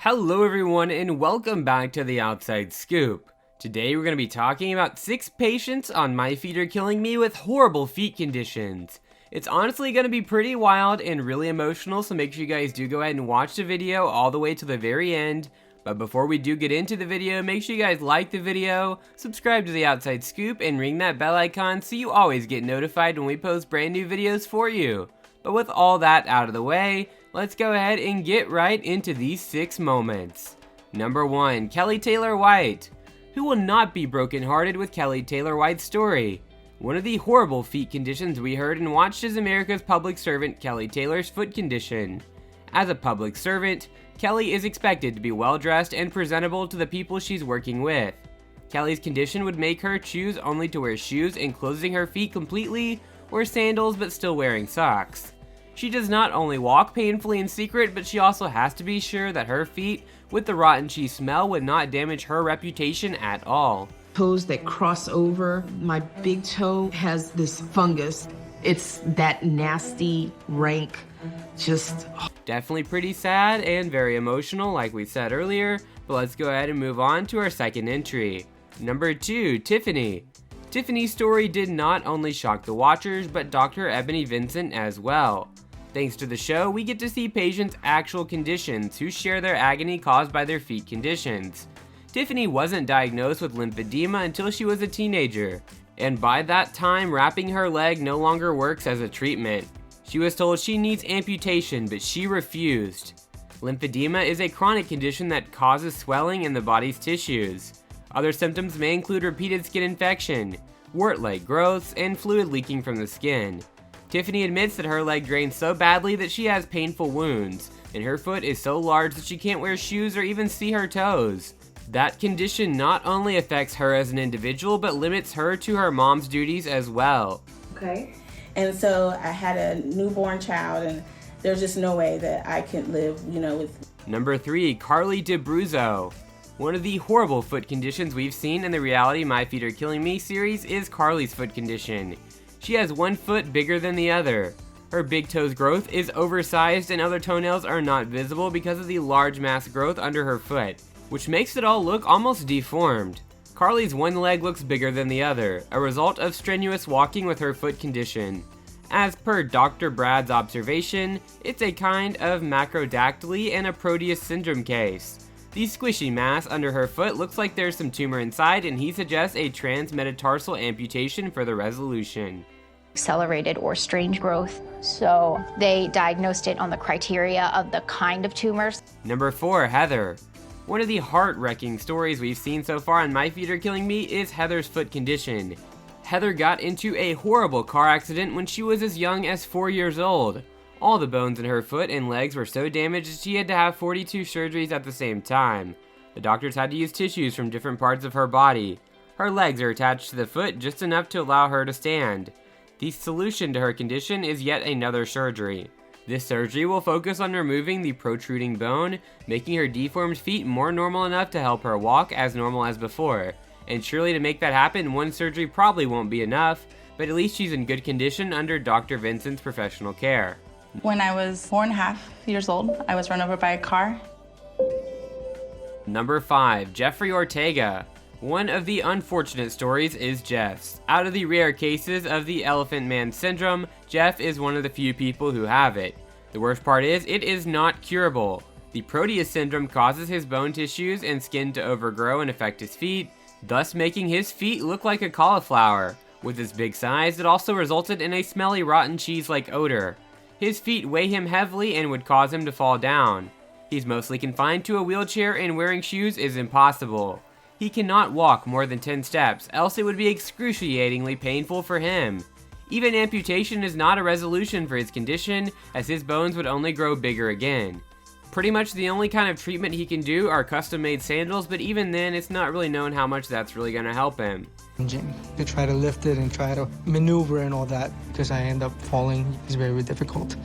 Hello everyone and welcome back to the Outside Scoop. Today we're going to be talking about 6 patients on My Feet Are Killing Me with horrible feet conditions. It's honestly going to be pretty wild and really emotional, so make sure you guys do go ahead and watch the video all the way to the very end. But before we do get into the video, make sure you guys like the video, subscribe to the Outside Scoop, and ring that bell icon so you always get notified when we post brand new videos for you. But with all that out of the way, let's go ahead and get right into these 6 moments. Number 1. Kelly Taylor White. Who will not be brokenhearted with Kelly Taylor White's story? One of the horrible feet conditions we heard and watched is America's public servant Kelly Taylor's foot condition. As a public servant, Kelly is expected to be well dressed and presentable to the people she's working with. Kelly's condition would make her choose only to wear shoes enclosing her feet completely, or sandals but still wearing socks. She does not only walk painfully in secret, but she also has to be sure that her feet, with the rotten cheese smell, would not damage her reputation at all. Toes that cross over, my big toe has this fungus. It's that nasty, rank, just... Definitely pretty sad and very emotional like we said earlier, but let's go ahead and move on to our second entry. Number 2, Tiffany. Tiffany's story did not only shock the watchers, but Dr. Ebony Vincent as well. Thanks to the show, we get to see patients' actual conditions who share their agony caused by their feet conditions. Tiffany wasn't diagnosed with lymphedema until she was a teenager, and by that time, wrapping her leg no longer works as a treatment. She was told she needs amputation, but she refused. Lymphedema is a chronic condition that causes swelling in the body's tissues. Other symptoms may include repeated skin infection, wart-like growths, and fluid leaking from the skin. Tiffany admits that her leg drains so badly that she has painful wounds, and her foot is so large that she can't wear shoes or even see her toes. That condition not only affects her as an individual, but limits her to her mom's duties as well. Okay. And so I had a newborn child, and there's just no way that I could live, with... Number 3, Carly DeBruzzo. One of the horrible foot conditions we've seen in the reality My Feet Are Killing Me series is Carly's foot condition. She has one foot bigger than the other. Her big toe's growth is oversized and other toenails are not visible because of the large mass growth under her foot, which makes it all look almost deformed. Carly's one leg looks bigger than the other, a result of strenuous walking with her foot condition. As per Dr. Brad's observation, it's a kind of macrodactyly and a Proteus syndrome case. The squishy mass under her foot looks like there's some tumor inside, and he suggests a transmetatarsal amputation for the resolution. Accelerated or strange growth, so they diagnosed it on the criteria of the kind of tumors. Number 4, Heather. One of the heart-wrecking stories we've seen so far on My Feet Are Killing Me is Heather's foot condition. Heather got into a horrible car accident when she was as young as 4 years old. All the bones in her foot and legs were so damaged that she had to have 42 surgeries at the same time. The doctors had to use tissues from different parts of her body. Her legs are attached to the foot just enough to allow her to stand. The solution to her condition is yet another surgery. This surgery will focus on removing the protruding bone, making her deformed feet more normal enough to help her walk as normal as before. And surely to make that happen, one surgery probably won't be enough, but at least she's in good condition under Dr. Vincent's professional care. When I was 4.5 years old, I was run over by a car. Number 5, Jeffrey Ortega. One of the unfortunate stories is Jeff's. Out of the rare cases of the Elephant Man syndrome, Jeff is one of the few people who have it. The worst part is, it is not curable. The Proteus syndrome causes his bone tissues and skin to overgrow and affect his feet, thus making his feet look like a cauliflower. With his big size, it also resulted in a smelly rotten cheese-like odor. His feet weigh him heavily and would cause him to fall down. He's mostly confined to a wheelchair, and wearing shoes is impossible. He cannot walk more than 10 steps, else it would be excruciatingly painful for him. Even amputation is not a resolution for his condition, as his bones would only grow bigger again. Pretty much the only kind of treatment he can do are custom-made sandals, but even then, it's not really known how much that's really going to help him. To try to lift it and try to maneuver and all that, because I end up falling. It's very difficult.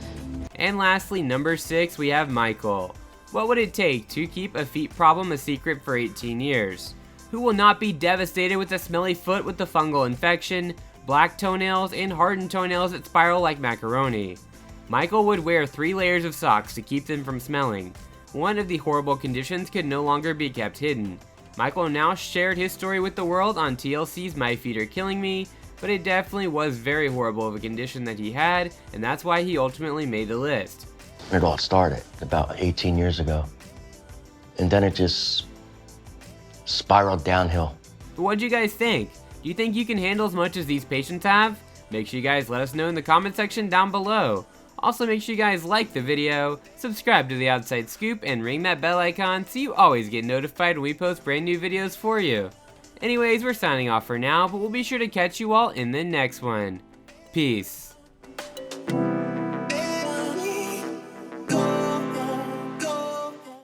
And lastly, number 6, we have Michael. What would it take to keep a feet problem a secret for 18 years? Who will not be devastated with a smelly foot with the fungal infection, black toenails, and hardened toenails that spiral like macaroni? Michael would wear 3 layers of socks to keep them from smelling. one of the horrible conditions could no longer be kept hidden. Michael now shared his story with the world on TLC's My Feet Are Killing Me, but it definitely was very horrible of a condition that he had, and that's why he ultimately made the list. It all started about 18 years ago, and then it just spiraled downhill. But what'd you guys think? Do you think you can handle as much as these patients have? Make sure you guys let us know in the comment section down below. Also, make sure you guys like the video, subscribe to The Outside Scoop, and ring that bell icon so you always get notified when we post brand new videos for you. Anyways, we're signing off for now, but we'll be sure to catch you all in the next one. Peace.